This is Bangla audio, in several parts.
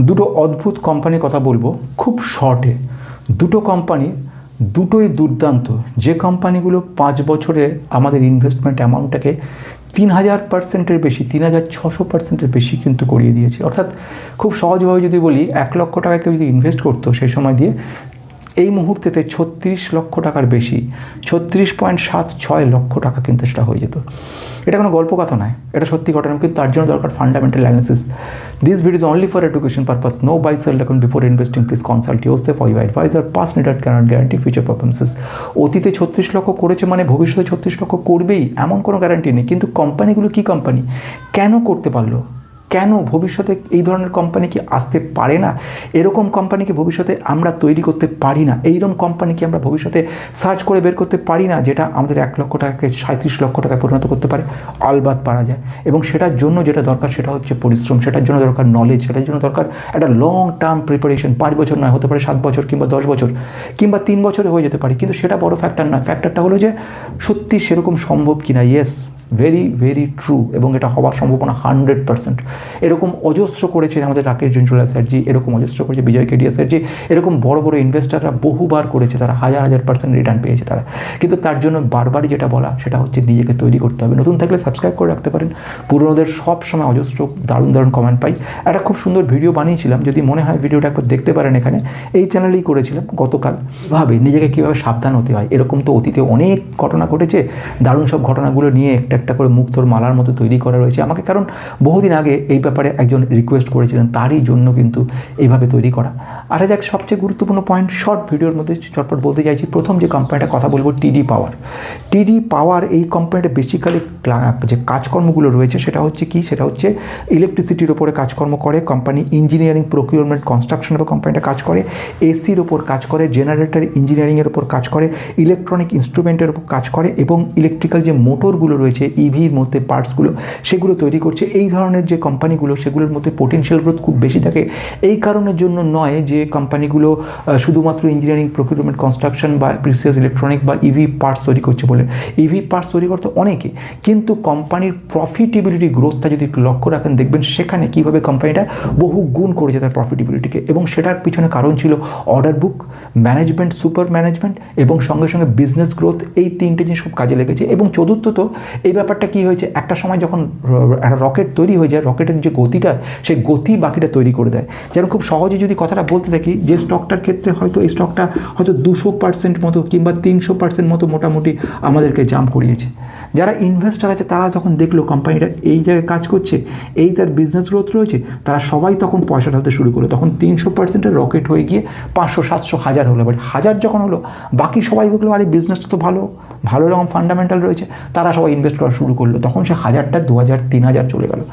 দুটো অদ্ভুত কোম্পানির কথা বলবো খুব শর্টে। দুটো কোম্পানি দুটোই দুর্দান্ত, যে কোম্পানিগুলো 5 বছরে আমাদের ইনভেস্টমেন্ট অ্যামাউন্টটাকে 3000%-এর বেশি, 3600%-এর বেশি কিন্তু করিয়ে দিয়েছে। অর্থাৎ খুব সহজভাবে যদি বলি, 1 লক্ষ টাকা কেউ যদি ইনভেস্ট করতো সেই সময় দিয়ে, এই মুহূর্তেতে 36 লক্ষ টাকার বেশি, 36.76 লক্ষ টাকা কিন্তু সেটা হয়ে যেত। এটা কোনো গল্প কথা নয়, এটা সত্যি ঘটনা, কিন্তু তার জন্য দরকার fundamental analysis. This video is only for education purpose, no buy sell account before investing, please consult yourself or your advisor. Past network cannot guarantee future performances. অতীতে 36 লক্ষ করেছে মানে ভবিষ্যতে 36 লক্ষ করবেই এমন কোনো গ্যারান্টি নেই। কিন্তু কোম্পানিগুলো কী কোম্পানি, কেন করতে পারলো, কেন ভবিষ্যতে এই ধরনের কোম্পানি কি আসতে পারে না? এরকম কোম্পানিকে ভবিষ্যতে আমরা তৈরি করতে পারি না? এইরকম কোম্পানিকে আমরা ভবিষ্যতে সার্চ করে বের করতে পারি না, যেটা আমাদের 1 লক্ষ টাকাকে 37 লক্ষ টাকায় পরিণত করতে পারে? আলবাত পারা যায়। এবং সেটার জন্য যেটা দরকার সেটা হচ্ছে পরিশ্রম, সেটার জন্য দরকার নলেজ, সেটার জন্য দরকার একটা লং টার্ম প্রিপারেশন। 5 বছর নয়, হতে পারে 7 বছর কিংবা 10 বছর কিংবা 3 বছরে হয়ে যেতে পারে, কিন্তু সেটা বড় ফ্যাক্টর নয়। ফ্যাক্টরটা হলো যে সত্যি সেরকম সম্ভব কিনা। ইয়েস, ভেরি ভেরি ট্রু, এবং এটা হওয়ার সম্ভাবনা 100%। এরকম অজস্র করেছে আমাদের রাকেশ জুনঝুলা স্যারজি, এরকম অজস্র করেছে বিজয় কেডিয়া স্যারজি, এরকম বড় বড় ইনভেস্টাররা বহুবার করেছে, তারা হাজার 1000% রিটার্ন পেয়েছে তারা। কিন্তু তার জন্য বারবারই যেটা বলা সেটা হচ্ছে নিজেকে তৈরি করতে হবে। নতুন থাকলে সাবস্ক্রাইব করে রাখতে পারেন। পুরনোদের সব সময় অজস্র দারুণ দারুণ কমেন্ট পাই। একটা খুব সুন্দর ভিডিও বানিয়েছিলাম, যদি মনে হয় ভিডিওটা একবার দেখতে পারেন, এখানে এই চ্যানেলেই করেছিলাম গতকাল। ভাবে নিজেকে কীভাবে সাবধান হতে হয়। এরকম তো অতীতে অনেক ঘটনা ঘটেছে, দারুণ সব ঘটনাগুলো নিয়ে একটা করে মুক্তোর মালার মতো তৈরি করা রয়েছে আমাকে, কারণ বহুদিন আগে এই ব্যাপারে একজন রিকোয়েস্ট করেছিলেন, তারই জন্য কিন্তু এইভাবে তৈরি করা। আর যাক, সবচেয়ে গুরুত্বপূর্ণ পয়েন্ট শর্ট ভিডিওর মধ্যে চটপট বলতে চাইছি। প্রথম যে কোম্পানিটা কথা বলবো, টিডি পাওয়ার। টিডি পাওয়ার এই কোম্পানিটা বেসিক্যালি যে কাজকর্মগুলো রয়েছে সেটা হচ্ছে কি, সেটা হচ্ছে ইলেকট্রিসিটির ওপরে কাজকর্ম করে কোম্পানি। ইঞ্জিনিয়ারিং, প্রকিউরমেন্ট, কনস্ট্রাকশনের উপর কোম্পানিটা কাজ করে। এসির ওপর কাজ করে, জেনারেটর ইঞ্জিনিয়ারিংয়ের ওপর কাজ করে, ইলেকট্রনিক ইনস্ট্রুমেন্টের উপর কাজ করে, এবং ইলেকট্রিক্যাল যে মোটরগুলো রয়েছে ইভির মধ্যে পার্টসগুলো সেগুলো তৈরি করছে। এই ধরনের যে কোম্পানিগুলো, সেগুলোর মধ্যে পোটেনশিয়াল গ্রোথ খুব বেশি থাকে। এই কারণের জন্য নয় যে কোম্পানিগুলো শুধুমাত্র ইঞ্জিনিয়ারিং, প্রকিউরমেন্ট, কনস্ট্রাকশন বা প্রিসিয়াস ইলেকট্রনিক বা ইভি পার্টস তৈরি করছে বলে। ইভি পার্টস তৈরি করতে অনেকে, কিন্তু কোম্পানির প্রফিটেবিলিটি গ্রোথটা যদি লক্ষ্য রাখেন, দেখবেন সেখানে কীভাবে কোম্পানিটা বহু গুণ করেছে তার প্রফিটেবিলিটিকে। এবং সেটার পিছনে কারণ ছিল order book, management, super management, এবং সঙ্গে সঙ্গে বিজনেস গ্রোথ। এই 3টে জিনিস খুব কাজে লেগেছে। এবং চতুর্থত এই ব্যাপারটা কী হয়েছে, একটা সময় যখন একটা রকেট তৈরি হয়ে যায়, রকেটের যে গতিটা, সেই গতি বাকিটা তৈরি করে দেয়। যেন খুব সহজে যদি কথাটা বলতে থাকি, যে স্টকটার ক্ষেত্রে হয়তো এই স্টকটা হয়তো 200% মতো কিংবা 300% মতো মোটামুটি আমাদেরকে জাম্প করিয়েছে। যারা ইনভেস্টার আছে তারা যখন দেখলো কোম্পানিটা এই জায়গায় কাজ করছে, এই তার বিজনেস গ্রোথ রয়েছে, তারা সবাই তখন পয়সা ঢালতে শুরু করলো। তখন 300%-এর রকেট হয়ে গিয়ে 500, 700, 1000 হলো। বাট 1000 যখন হলো, বাকি সবাই দেখলো আরে বিজনেসটা তো ভালো, ভালো রকম ফান্ডামেন্টাল রয়েছে, তারা সবাই ইনভেস্ট করা শুরু করলো। তখন সে 1000টা 2000, 3000 চলে গেল।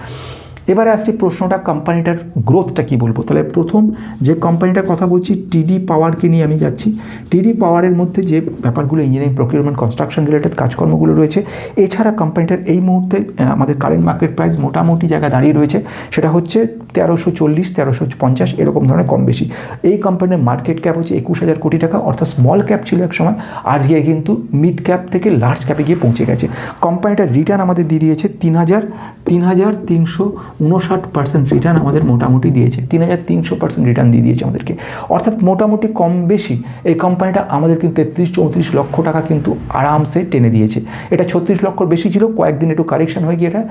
এবারে আসছি প্রশ্নটা, কোম্পানিটার গ্রোথটা কী বলবো। তাহলে প্রথম যে কোম্পানিটার কথা বলছি, টিডি পাওয়ারকে নিয়ে আমি যাচ্ছি। টিডি পাওয়ারের মধ্যে যে ব্যাপারগুলো, ইঞ্জিনিয়ারিং, প্রকিউরমেন্ট, কনস্ট্রাকশন রিলেটেড কাজকর্মগুলো রয়েছে, এছাড়া কোম্পানিটার এই মুহূর্তে আমাদের কারেন্ট মার্কেট প্রাইস মোটামুটি জায়গায় দাঁড়িয়ে রয়েছে, সেটা হচ্ছে 1340, 1350 এরকম ধরনের কম বেশি। এই কোম্পানির মার্কেট ক্যাপ হচ্ছে 21,000 কোটি টাকা, অর্থাৎ স্মল ক্যাপ ছিল এক সময়, আজকে কিন্তু মিড ক্যাপ থেকে লার্জ ক্যাপে গিয়ে পৌঁছে গেছে। কোম্পানিটার রিটার্ন আমাদের দিয়ে দিয়েছে 3,359% রিটার্ন আমাদের মোটামুটি দিয়েছে। 3,300% রিটার্ন দিয়ে দিয়েছে আমাদেরকে, অর্থাৎ মোটামুটি কম বেশি এই কোম্পানিটা আমাদের কিন্তু 33-34 লক্ষ টাকা কিন্তু আরামসে টেনে দিয়েছে। এটা 36 লক্ষর বেশি ছিল, কয়েকদিন একটু কারেকশন হয়ে গিয়ে এটা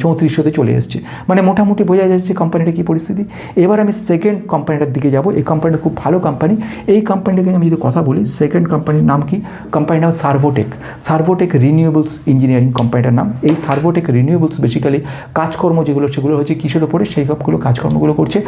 3400-তে চলে এসছে। মানে মোটামুটি বোঝা যাচ্ছে কোম্পানিটা কী পরিস্থিতি। এবার আমি সেকেন্ড কোম্পানিটার দিকে যাব। এই কোম্পানিটা খুব ভালো কোম্পানি। এই কোম্পানিটাকে আমি যদি কথা বলি, সেকেন্ড কোম্পানির নাম কি, কোম্পানির নাম সার্ভোটেক। সার্ভোটেক রিনিউয়েবলস ইঞ্জিনিয়ারিং কোম্পানিটার নাম। এই সার্ভোটেক রিনিউয়েবলস বেসিক্যালি কাজকর্ম যেগুলো, সেগুলো হচ্ছে কিসের ওপরে, সেই সবগুলো কাজকর্মগুলো করছে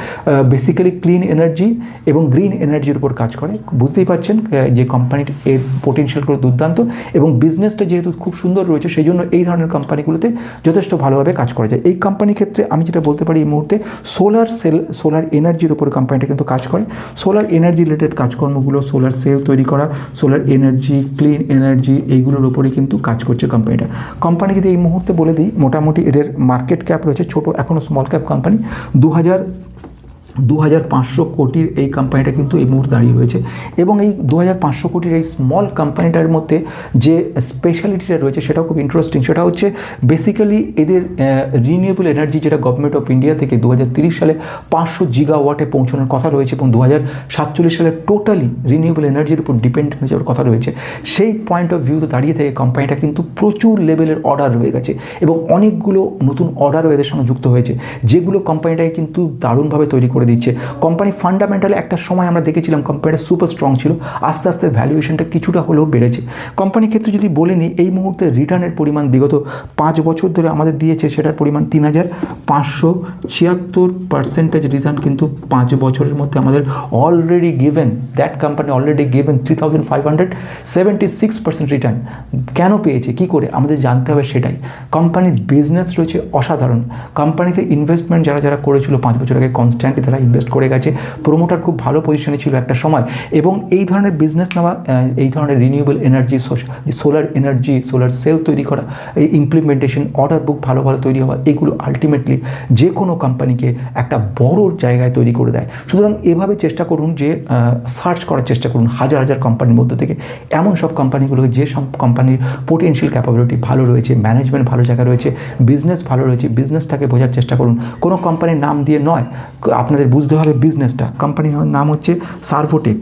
বেসিক্যালি ক্লিন এনার্জি এবং গ্রিন এনার্জির উপর কাজ করে। বুঝতেই পারছেন যে কোম্পানির এর পোটেনশিয়াল করে দুর্দান্ত, এবং বিজনেসটা যেহেতু খুব সুন্দর রয়েছে, সেই জন্য এই ধরনের কোম্পানিগুলোতে যথেষ্ট ভালোভাবে কাজ করা যায়। এই কোম্পানির ক্ষেত্রে আমি যেটা বলতে পারি, এই মুহূর্তে সোলার এনার্জির উপরে কোম্পানিটা কিন্তু কাজ করে। সোলার এনার্জি রিলেটেড কাজকর্মগুলো, সোলার সেল তৈরি করা, সোলার এনার্জি, ক্লিন এনার্জি, এইগুলোর উপরে কিন্তু কাজ করছে কোম্পানিটা। কোম্পানি যদি এই মুহূর্তে বলে দিই, মোটামুটি এদের মার্কেট ক্যাপ রয়েছে ছোট, এখনও স্মল ক্যাপ কোম্পানি, 2500 কোটির এই কোম্পানিটা কিন্তু এই মুহূর্তে দাঁড়িয়ে রয়েছে। এবং এই 2500 কোটির এই স্মল কোম্পানিটার মধ্যে যে স্পেশালিটিটা রয়েছে সেটাও খুব ইন্টারেস্টিং। সেটা হচ্ছে বেসিক্যালি এদের রিনিউয়েবল এনার্জি, যেটা গভর্নমেন্ট অফ ইন্ডিয়া থেকে 2030 সালে 500 জিগাওয়াটে পৌঁছানোর কথা রয়েছে এবং 2047 সালে টোটালি রিনিউয়েবল এনার্জির উপর ডিপেন্ড হয়ে যাওয়ার কথা রয়েছে। সেই পয়েন্ট অফ ভিউতে দাঁড়িয়ে থেকে কোম্পানিটা কিন্তু প্রচুর লেভেলের অর্ডার রয়ে গেছে এবং অনেকগুলো নতুন অর্ডারও এদের সঙ্গে যুক্ত হয়েছে, যেগুলো কোম্পানিটাকে কিন্তু দারুণভাবে তৈরি করে দিচ্ছে। কোম্পানি ফান্ডামেন্টালি একটা সময় আমরা দেখেছিলাম কোম্পানিটা সুপার স্ট্রং ছিল, আস্তে আস্তে ভ্যালুয়েশনটা কিছুটা হলেও বেড়েছে। কোম্পানির ক্ষেত্রে যদি বলে নিই, এই মুহূর্তে রিটার্নের পরিমাণ বিগত 5 বছর ধরে আমাদের দিয়েছে, সেটার পরিমাণ 3576% রিটার্ন কিন্তু 5 বছরের মধ্যে আমাদের already given. That company already given 3576% return. কেন পেয়েছে, কি করে, আমাদের জানতে হবে সেটাই। কোম্পানির বিজনেস রয়েছে অসাধারণ। কোম্পানিতে ইনভেস্টমেন্ট যারা করেছিল 5 বছর আগে কনস্ট্যান্টলি তারা ইনভেস্ট করে গেছে। প্রোমোটার খুব ভালো পজিশনে ছিল একটা সময় এবং এই ধরনের বিজনেস নেওয়া, এই ধরনের renewable energy, solar energy, solar cell তৈরি করা, এই ইমপ্লিমেন্টেশন, অর্ডার বুক ভালো তৈরি হওয়া, এগুলো আলটিমেটলি যে কোনো কোম্পানিকে একটা বড় জায়গায় তৈরি করে দেয়। সুতরাং এভাবে চেষ্টা করুন যে সার্চ করার চেষ্টা করুন হাজার হাজার কোম্পানির মধ্যে থেকে এমন সব কোম্পানিগুলোকে যে সব কোম্পানির পোটেনশিয়াল ক্যাপাবিলিটি ভালো রয়েছে, ম্যানেজমেন্ট ভালো জায়গায় রয়েছে, বিজনেস ভালো রয়েছে, বিজনেসটাকে বোঝার চেষ্টা করুন। কোনো কোম্পানির নাম দিয়ে নয়, আপনাদের বুঝতে হবে বিজনেসটা। কোম্পানির নাম হচ্ছে সার্ভোটেক।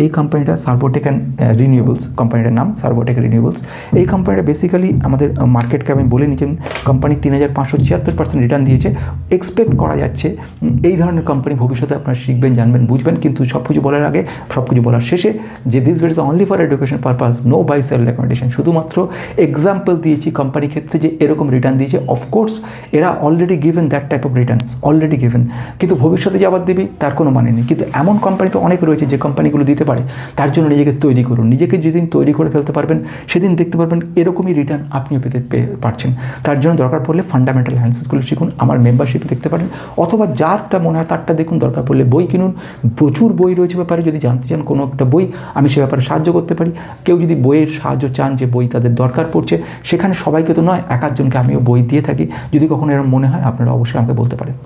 এই কোম্পানিটা সার্ভোটেক অ্যান্ড রিনিউয়েবলস, কোম্পানিটার নাম সার্ভোটেক রিনিউয়েবলস। এই কোম্পানিটা বেসিক্যালি আমাদের মার্কেটকে আমি বলে নিচ্ছেন, কোম্পানি 3576% রিটার্ন দিয়েছে। এক্সপেক্ট করা যাচ্ছে এই ধরনের কোম্পানি ভবিষ্যতে আপনারা শিখবেন, জানবেন, বুঝবেন। কিন্তু সব কিছু বলার আগে, সব কিছু বলার শেষে যে this video only for education purpose, no buy sell recommendation. শুধুমাত্র এক্সাম্পল দিয়েছি কোম্পানির ক্ষেত্রে যে এরকম রিটার্ন দিয়েছে। অফকোর্স এরা already given that type of returns, already given, কিন্তু ভবিষ্যতে যে আবার দেবে তার কোনো মানে নেই। কিন্তু এমন কোম্পানি তো অনেক রয়েছে যে কোম্পানিগুলো দিতে পারে। তার জন্য নিজেকে তৈরি করুন। নিজেকে যেদিন তৈরি করে ফেলতে পারবেন সেদিন দেখতে পারবেন এরকমই রিটার্ন আপনিও পেতে পারছেন। তার জন্য দরকার পড়লে ফান্ডামেন্টাল অ্যানালিসিসগুলো শিখুন, আমার মেম্বারশিপে দেখতে পারেন, অথবা যারটা মনে হয় তারটা দেখুন। দরকার পড়লে বই কিনুন, প্রচুর বই রয়েছে ব্যাপারে। যদি জানতে চান কোনো একটা বই, আমি সে ব্যাপারে সাহায্য করতে পারি। কেউ যদি বইয়ের সাহায্য চান, যে বই তাদের দরকার পড়ছে, সেখানে সবাইকে তো নয়, এক একজনকে আমিও বই দিয়ে থাকি। যদি কখনো এরকম মনে হয় আপনারা অবশ্যই আমাকে বলতে পারেন।